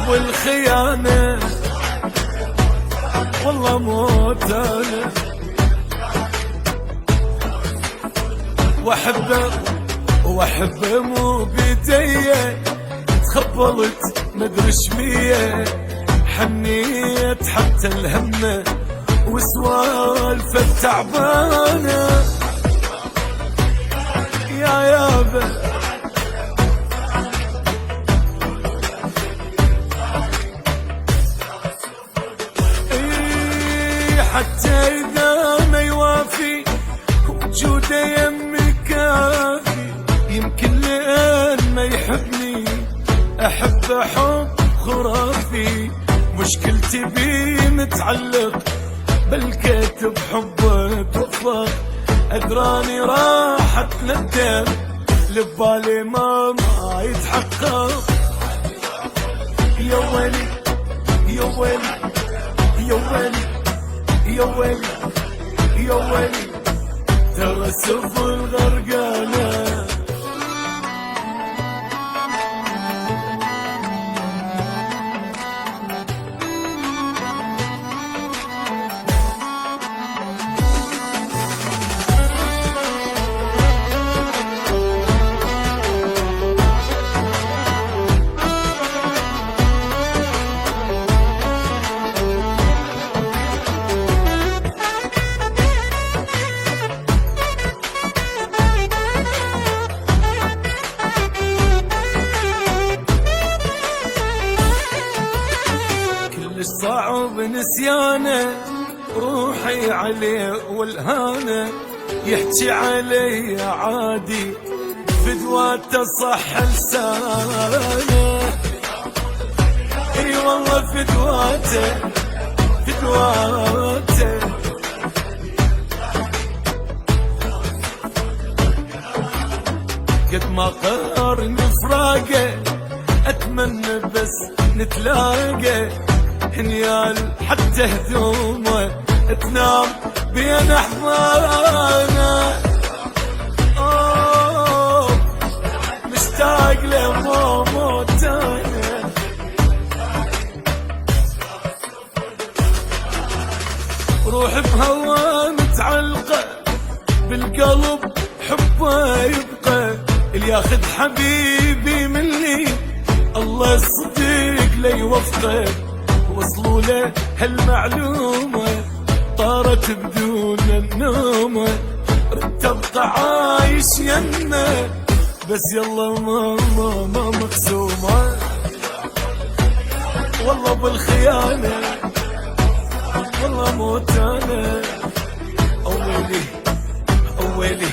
بالخيانة والله موت انا. واحبه مو بيديه، تخبلت مدري شمية، حنيت حتى الهمة وسوالفه تعبانة يا يابا. حتى إذا ما يوافي وجوده يمي كافي، يمكن لأن ما يحبني أحب حب خرافي. مشكلتي بي متعلق بالكتب حبه توفق، أدراني راح أتندم لبالي ما يتحقق. يا ويلي يا ويلي يا ويلي يا ويلي يا ويلي، ترى سفن غرقانة. صعب نسيانه، روحي عليه والهانه، يحكي علي عادي فدواته صح لسانه. اي والله فدواته قد ما قهرني فراقه، اتمنى بس نتلاقى هنيال حتى هدومه تنام بين احضانه. مشتاق لموت انا، روح بهوا متعلقه بالقلب حبه يبقى، اللي ياخذ حبيبي مني الله الصديق ليوفقه. وصلوا له هالمعلومة طارت بدون النومة، رد ابقى عايش يمه بس يلا ما مقسومة. والله بالخيانة والله موت انا. اويلي اويلي